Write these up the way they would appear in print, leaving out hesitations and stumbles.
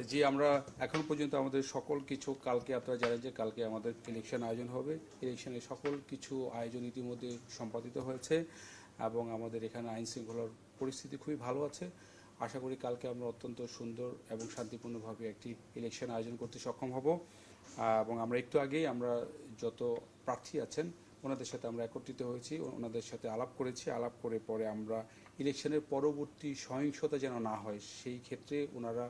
জি, আমরা এখন পর্যন্ত আমাদের সকল কিছু, কালকে আপনারা জানেন যে কালকে আমাদের ইলেকশন আয়োজন হবে। ইলেকশনের সকল কিছু আয়োজন ইতিমধ্যে সম্পাদিত হয়েছে এবং আমাদের এখানে আইন শৃঙ্খলার পরিস্থিতি খুবই ভালো আছে। আশা করি কালকে আমরা অত্যন্ত সুন্দর এবং শান্তিপূর্ণভাবে একটি ইলেকশন আয়োজন করতে সক্ষম হব। এবং আমরা একটু আগেই আমরা যত প্রার্থী আছেন ওনাদের সাথে আমরা একত্রিত হয়েছি, ওনাদের সাথে আলাপ করেছি। আলাপ করে পরে আমরা ইলেকশনের পরবর্তী সহিংসতা যেন না হয় সেই ক্ষেত্রে ওনারা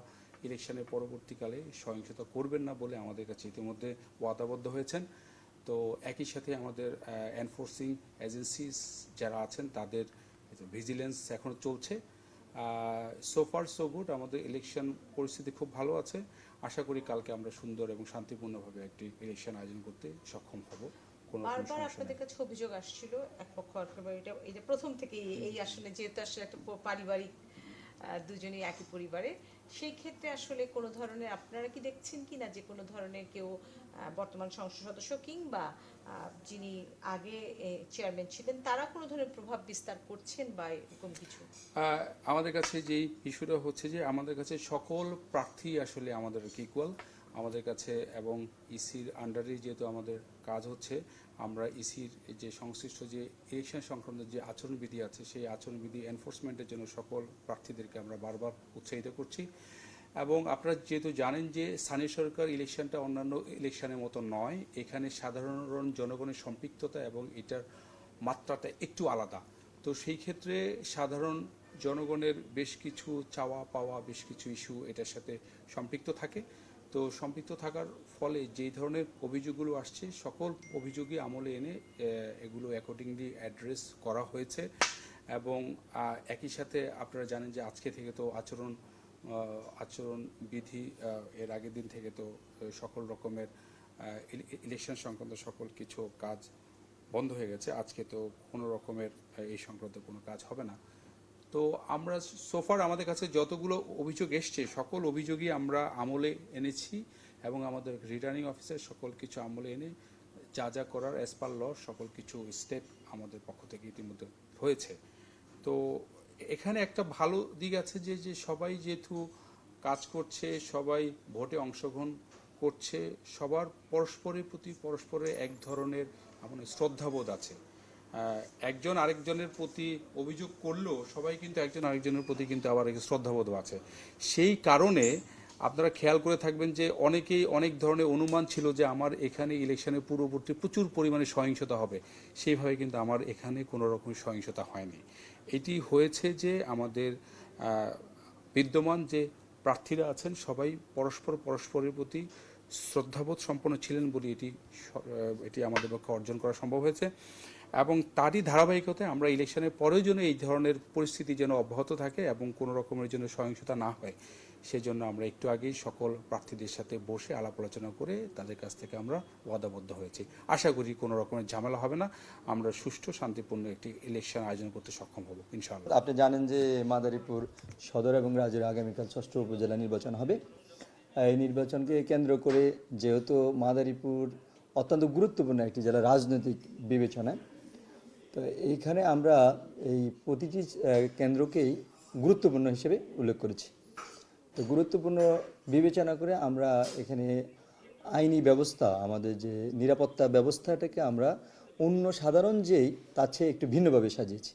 ইলেকশনের পরবর্তীকালে সহিংসতা করবেন না বলে আমাদের কাছে ইতিমধ্যে ওয়াদাবদ্ধ হয়েছেন। তো একই সাথে আমাদের এনফোর্সিং এজেন্সিস যারা আছেন তাদের ভিজিলেন্স এখন চলছে। সো ফার সো গুড, আমাদের ইলেকশন পরিস্থিতি খুব ভালো আছে। আশা করি কালকে আমরা সুন্দর এবং শান্তিপূর্ণভাবে একটি ইলেকশন আয়োজন করতে সক্ষম হব। বারবার আপনাদের কাছে অভিযোগ আসছিল এক পক্ষ অথবা এটা প্রথম থেকে এই আসলে যেহেতু আসলে একটা পারিবারিক দুজনেই একই পরিবারে, সেই ক্ষেত্রে আসলে কোনো ধরনের আপনারা কি দেখছেন কি না যে কোনো ধরনের কেউ বর্তমান সংসদ সদস্য কিংবা যিনি আগে চেয়ারম্যান ছিলেন তারা কোনো ধরনের প্রভাব বিস্তার করছেন বা এরকম কিছু? আমাদের কাছে যেই ইস্যুটা হচ্ছে যে আমাদের কাছে সকল প্রার্থী আসলে আমাদের ইকুয়াল আমাদের কাছে, এবং ইসির আন্ডারে যেহেতু আমাদের কাজ হচ্ছে, আমরা ইসির যে সংশ্লিষ্ট যে ইলেকশন সংক্রান্ত যে আচরণবিধি আছে সেই আচরণবিধি এনফোর্সমেন্টের জন্য সকল প্রার্থীদেরকে আমরা বারবার উৎসাহিত করছি। এবং আপনারা যেহেতু জানেন যে স্থানীয় সরকার ইলেকশনটা অন্যান্য ইলেকশনের মতো নয়, এখানে সাধারণ জনগণের সম্পৃক্ততা এবং এটার মাত্রাটা একটু আলাদা। তো সেই ক্ষেত্রে সাধারণ জনগণের বেশ কিছু চাওয়া পাওয়া, বেশ কিছু ইস্যু এটার সাথে সম্পৃক্ত থাকে। তো সম্পৃক্ত থাকার ফলে যেই ধরনের অভিযোগগুলো আসছে সকল অভিযোগই আমলে এনে এগুলো অ্যাকর্ডিংলি অ্যাড্রেস করা হয়েছে। এবং একই সাথে আপনারা জানেন যে আজকে থেকে তো আচরণবিধি, এর আগের দিন থেকে তো সকল রকমের ইলেকশন সংক্রান্ত সকল কিছু কাজ বন্ধ হয়ে গেছে। আজকে তো কোনো রকমের এই সংক্রান্ত কোনো কাজ হবে না। তো আমরা সোফার আমাদের কাছে যতগুলো অভিযোগ এসছে সকল অভিযোগই আমরা আমলে এনেছি এবং আমাদের রিটার্নিং অফিসার সকল কিছু আমলে এনে যা যা করার অ্যাজ পার ল সকল কিছু স্টেপ আমাদের পক্ষ থেকে ইতিমধ্যে হয়েছে। তো এখানে একটা ভালো দিক আছে যে যে সবাই যেহেতু কাজ করছে, সবাই ভোটে অংশগ্রহণ করছে, সবার পরস্পরের প্রতি পরস্পরের এক ধরনের মানে শ্রদ্ধাবোধ আছে। একজন আরেকজনের প্রতি অভিযোগ করলেও সবাই কিন্তু একজন আরেকজনের প্রতি কিন্তু আবার শ্রদ্ধাবোধ আছে। সেই কারণে আপনারা খেয়াল করে থাকবেন যে অনেকেই অনেক ধরনের অনুমান ছিল যে আমার এখানে ইলেকশনের পূর্ববর্তী প্রচুর পরিমাণে সহিংসতা হবে, সেইভাবে কিন্তু আমার এখানে কোনো রকম সহিংসতা হয়নি। এটি হয়েছে যে আমাদের বিদ্যমান যে প্রার্থীরা আছেন সবাই পরস্পরের প্রতি শ্রদ্ধাবোধ সম্পন্ন ছিলেন বলে এটি আমাদের পক্ষে অর্জন করা সম্ভব হয়েছে। এবং তারই ধারাবাহিকতায় আমরা ইলেকশনের পরেও যেন এই ধরনের পরিস্থিতি যেন অব্যাহত থাকে এবং কোনো রকমের জন্য সহিংসতা না হয় সেজন্য আমরা একটু আগেই সকল প্রার্থীদের সাথে বসে আলাপ আলোচনা করে তাদের কাছ থেকে আমরা ওয়াদাবদ্ধ হয়েছি। আশা করি কোনো রকমের ঝামেলা হবে না, আমরা সুষ্ঠু শান্তিপূর্ণ একটি ইলেকশন আয়োজন করতে সক্ষম হব ইনশাআল্লাহ। আপনি জানেন যে মাদারীপুর সদর এবং রাজুর আগামীকাল 6ষ্ঠ উপজেলা নির্বাচন হবে। এই নির্বাচনকে কেন্দ্র করে যেহেতু মাদারীপুর অত্যন্ত গুরুত্বপূর্ণ একটি জেলা রাজনৈতিক বিবেচনায়, তো এইখানে আমরা এই প্রতিটি কেন্দ্রকেই গুরুত্বপূর্ণ হিসেবে উল্লেখ করেছি। তো গুরুত্বপূর্ণ বিবেচনা করে আমরা এখানে আইনি ব্যবস্থা, আমাদের যে নিরাপত্তা ব্যবস্থাটাকে আমরা অন্য সাধারণ যেই তার চেয়ে একটু ভিন্নভাবে সাজিয়েছি।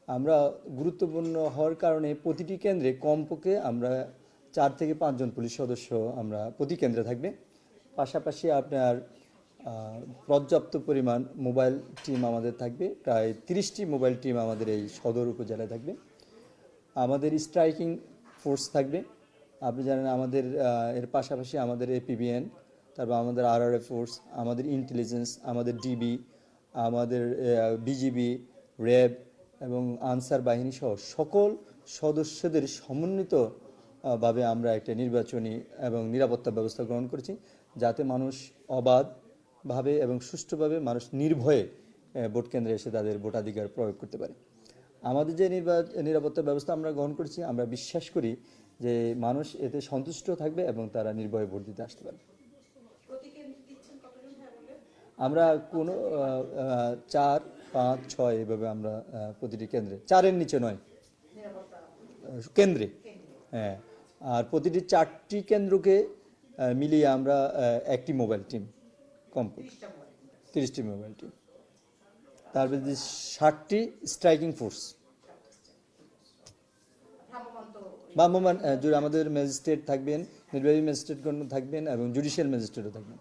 আমরা গুরুত্বপূর্ণ হওয়ার কারণে প্রতিটি কেন্দ্রে কমপক্ষে আমরা 4 থেকে 5 জন পুলিশ সদস্য আমরা প্রতি কেন্দ্রে থাকবে। পাশাপাশি আপনার পর্যাপ্ত পরিমাণ মোবাইল টিম আমাদের থাকবে, প্রায় 30টি মোবাইল টিম আমাদের এই সদর উপজেলায় থাকবে। আমাদের স্ট্রাইকিং ফোর্স থাকবে। আপনি জানেন আমাদের এর পাশাপাশি আমাদের এপিবিএন, তারপর আমাদের আরআরএফ ফোর্স, আমাদের ইন্টেলিজেন্স, আমাদের ডিবি, আমাদের বিজিবি, র্যাব এবং আনসার বাহিনী সহ সকল সদস্যদের সমন্বিত ভাবে আমরা একটা নির্বাচনী এবং নিরাপত্তা ব্যবস্থা গ্রহণ করেছি, যাতে মানুষ অবাধভাবে এবং সুষ্ঠুভাবে মানুষ নির্ভয়ে ভোট কেন্দ্রে এসে তাদের ভোটাধিকার প্রয়োগ করতে পারে। আমাদের যে নিরাপত্তা ব্যবস্থা আমরা গ্রহণ করেছি, আমরা বিশ্বাস করি যে মানুষ এতে সন্তুষ্ট থাকবে এবং তারা নির্ভয়ে ভোট দিতে আসতে পারবে। আমরা কোনো 4, 5, 6 এইভাবে আমরা প্রতিটি কেন্দ্রে, 4-এর নিচে নয় কেন্দ্রে, হ্যাঁ আর প্রতিটি 4টি কেন্দ্রকে মিলিয়ে আমরা একটি মোবাইল টিম কমপ্লিট 30টি মোবাইল টিম, তারপরে 60টি স্ট্রাইকিং ফোর্স। ভ্রাম্যমাণ আমাদের ম্যাজিস্ট্রেট থাকবেন, নির্বাহী ম্যাজিস্ট্রেটগণ থাকবেন এবং জুডিশিয়াল ম্যাজিস্ট্রেটও থাকবেন।